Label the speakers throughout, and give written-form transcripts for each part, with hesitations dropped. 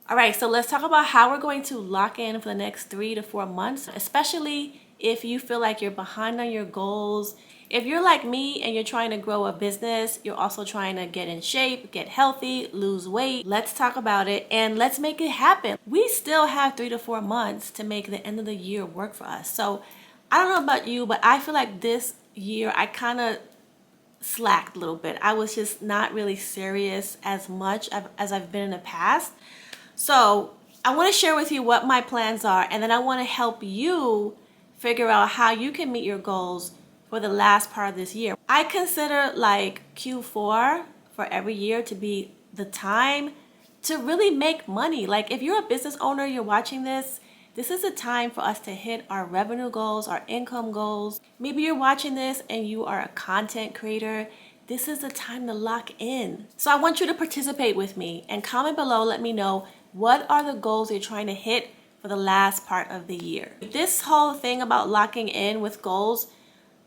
Speaker 1: All right, so let's talk about how we're going to lock in for the next 3 to 4 months, especially if you feel like you're behind on your goals. If you're like me and you're trying to grow a business, you're also trying to get in shape, get healthy, lose weight, let's talk about it and let's make it happen. We still have 3 to 4 months to make the end of the year work for us. So I don't know about you, but I feel like this year I kind of slacked a little bit. I was just not really serious as much as I've been in the past. So I want to share with you what my plans are, and then I want to help you figure out how you can meet your goals for the last part of this year. I consider like Q4 for every year to be the time to really make money. Like if you're a business owner, you're watching this, this is a time for us to hit our revenue goals, our income goals. Maybe you're watching this and you are a content creator. This is the time to lock in. So I want you to participate with me and comment below. Let me know what are the goals you're trying to hit for the last part of the year. This whole thing about locking in with goals,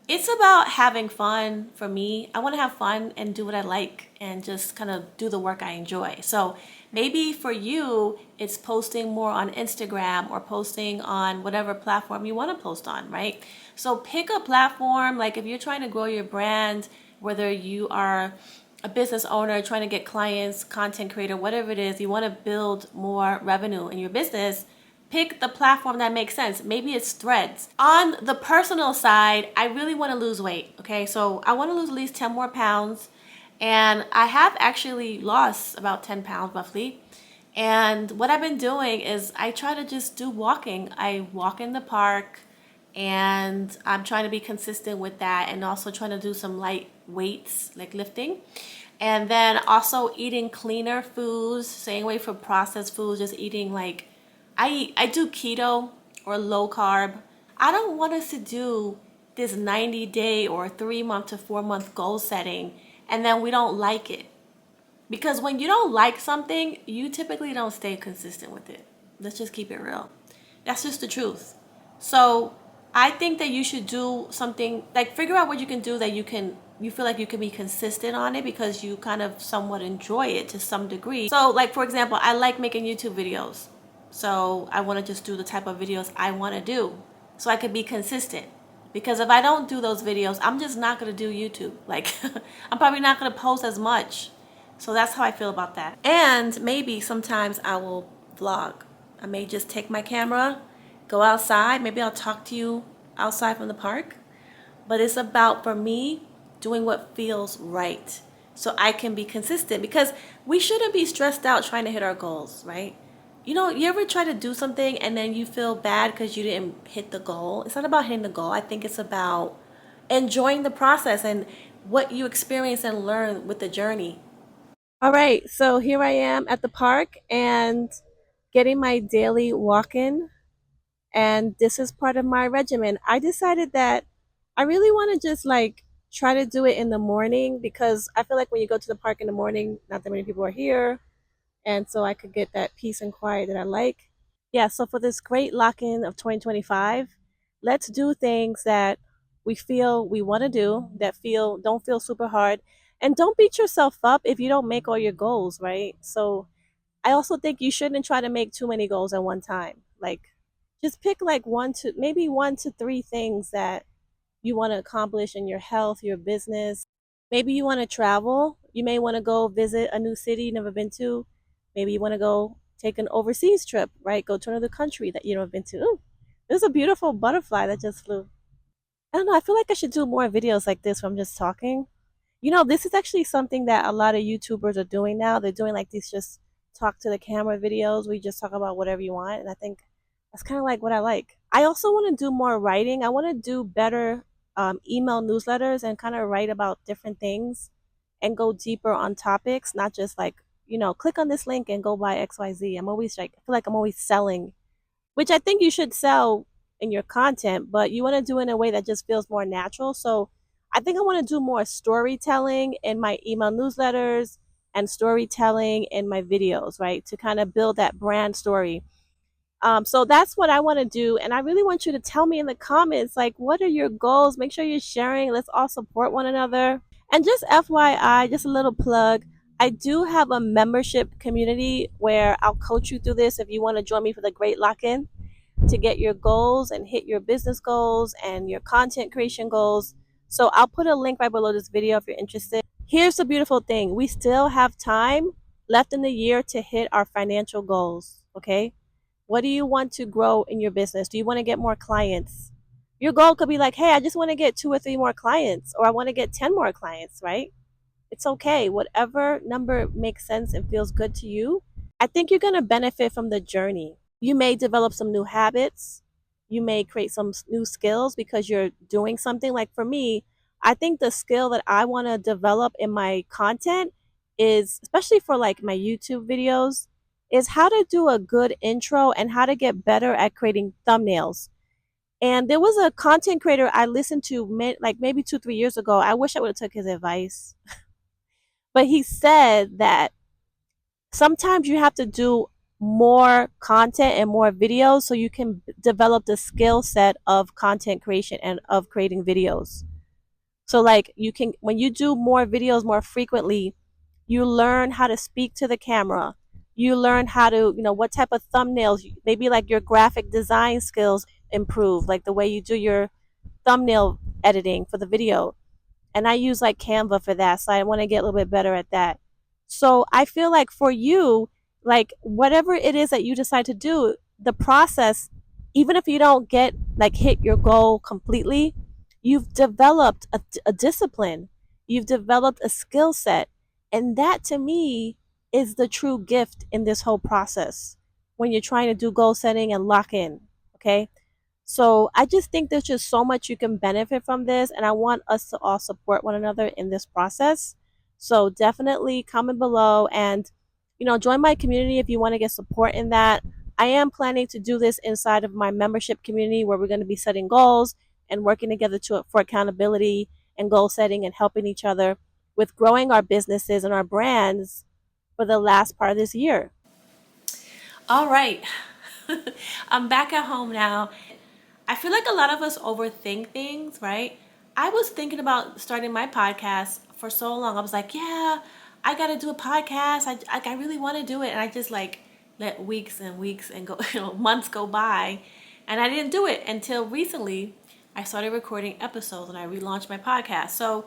Speaker 1: it's about having fun for me. I want to have fun and do what I like and just kind of do the work I enjoy. So maybe for you, it's posting more on Instagram or posting on whatever platform you want to post on, right? So pick a platform. Like if you're trying to grow your brand, whether you are a business owner trying to get clients, content creator, whatever it is, you want to build more revenue in your business, pick the platform that makes sense. Maybe it's Threads. On the personal side, I really want to lose weight. Okay, so I want to lose at least 10 more pounds. And I have actually lost about 10 pounds roughly. And what I've been doing is I try to just do walking. I walk in the park and I'm trying to be consistent with that and also trying to do some light weights like lifting. And then also eating cleaner foods, staying away from processed foods, just eating like I do keto or low carb. I don't want us to do this 90-day or 3 month to 4 month goal setting and then we don't like it. Because when you don't like something, you typically don't stay consistent with it. Let's just keep it real. That's just the truth. So I think that you should do something like figure out what you can do that you feel like you can be consistent on it because you kind of somewhat enjoy it to some degree. So like for example, I like making YouTube videos. So I want to just do the type of videos I want to do so I could be consistent. Because if I don't do those videos, I'm just not going to do YouTube. Like I'm probably not going to post as much. So that's how I feel about that. And maybe sometimes I will vlog. I may just take my camera, go outside. Maybe I'll talk to you outside from the park. But it's about, for me, doing what feels right so I can be consistent. Because we shouldn't be stressed out trying to hit our goals, right? You know, you ever try to do something and then you feel bad because you didn't hit the goal? It's not about hitting the goal. I think it's about enjoying the process and what you experience and learn with the journey. All right, so here I am at the park and getting my daily walk in, and this is part of my regimen. I decided that I really want to just like try to do it in the morning because I feel like when you go to the park in the morning, not that many people are here, and so I could get that peace and quiet that I like. Yeah, so for this great lock in of 2025, let's do things that we feel we want to do that feel don't feel super hard, and don't beat yourself up if you don't make all your goals, right? So I also think you shouldn't try to make too many goals at one time. Like just pick like maybe 1 to 3 things that you want to accomplish in your health, your business. Maybe you want to travel. You may want to go visit a new city you've never been to. Maybe you want to go take an overseas trip, right? Go to another country that you've never been to. Ooh, there's a beautiful butterfly that just flew. I don't know. I feel like I should do more videos like this where I'm just talking. You know, this is actually something that a lot of YouTubers are doing now. They're doing like these just talk to the camera videos where you just talk about whatever you want. And I think that's kind of like what I like. I also want to do more writing. I want to do better email newsletters and kind of write about different things and go deeper on topics, not just like, click on this link and go buy XYZ. I'm always like, I feel like I'm always selling, which I think you should sell in your content, but you want to do it in a way that just feels more natural. So I think I want to do more storytelling in my email newsletters and storytelling in my videos, right? To kind of build that brand story. So that's what I want to do. And I really want you to tell me in the comments, like, what are your goals? Make sure you're sharing. Let's all support one another. And just FYI, just a little plug. I do have a membership community where I'll coach you through this if you want to join me for the Great Lock-In to get your goals and hit your business goals and your content creation goals. So I'll put a link right below this video if you're interested. Here's the beautiful thing. We still have time left in the year to hit our financial goals, okay? What do you want to grow in your business? Do you want to get more clients? Your goal could be like, hey, I just want to get 2 or 3 more clients, or I want to get 10 more clients, right? It's okay. Whatever number makes sense and feels good to you. I think you're going to benefit from the journey. You may develop some new habits. You may create some new skills because you're doing something. Like for me, I think the skill that I want to develop in my content is, especially for like my YouTube videos, is how to do a good intro and how to get better at creating thumbnails. And there was a content creator I listened to like maybe 2, 3 years ago. I wish I would have took his advice, but he said that sometimes you have to do more content and more videos so you can develop the skill set of content creation and of creating videos. So like you can, when you do more videos more frequently, you learn how to speak to the camera. You learn how to, what type of thumbnails, maybe like your graphic design skills improve, like the way you do your thumbnail editing for the video. And I use like Canva for that, so I want to get a little bit better at that. So I feel like for you, like whatever it is that you decide to do, the process, even if you don't get like hit your goal completely, you've developed a discipline, you've developed a skill set, and that to me is the true gift in this whole process when you're trying to do goal setting and lock in. Okay, so I just think there's just so much you can benefit from this, and I want us to all support one another in this process. So definitely comment below and join my community if you want to get support in that. I am planning to do this inside of my membership community where we're going to be setting goals and working together for accountability and goal setting and helping each other with growing our businesses and our brands for the last part of this year. All right. I'm back at home now. I feel like a lot of us overthink things, right? I was thinking about starting my podcast for so long. I was like, yeah, I got to do a podcast. I really want to do it. And I just like let weeks and weeks and go, months go by. And I didn't do it until recently. I started recording episodes and I relaunched my podcast. So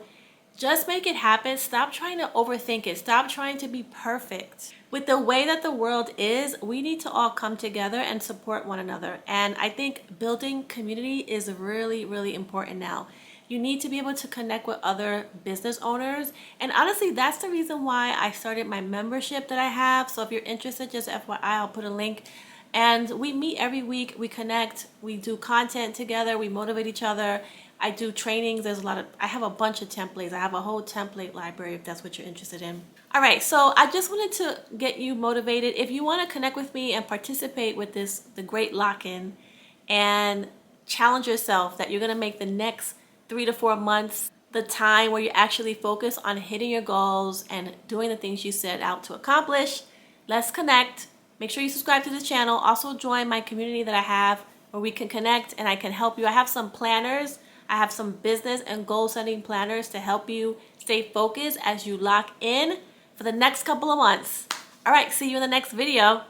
Speaker 1: just make it happen. Stop trying to overthink it. Stop trying to be perfect. With the way that the world is, we need to all come together and support one another. And I think building community is really, really important now. You need to be able to connect with other business owners. And honestly, that's the reason why I started my membership that I have. So if you're interested, just FYI, I'll put a link. And we meet every week, we connect, we do content together, we motivate each other. I do trainings. I have a bunch of templates. I have a whole template library if that's what you're interested in. All right, so I just wanted to get you motivated. If you want to connect with me and participate with the Great Lock-In and challenge yourself that you're going to make the next 3 to 4 months the time where you actually focus on hitting your goals and doing the things you set out to accomplish, let's connect. Make sure you subscribe to this channel. Also join my community that I have where we can connect and I can help you. I have some planners. I have some business and goal setting planners to help you stay focused as you lock in for the next couple of months. All right, see you in the next video.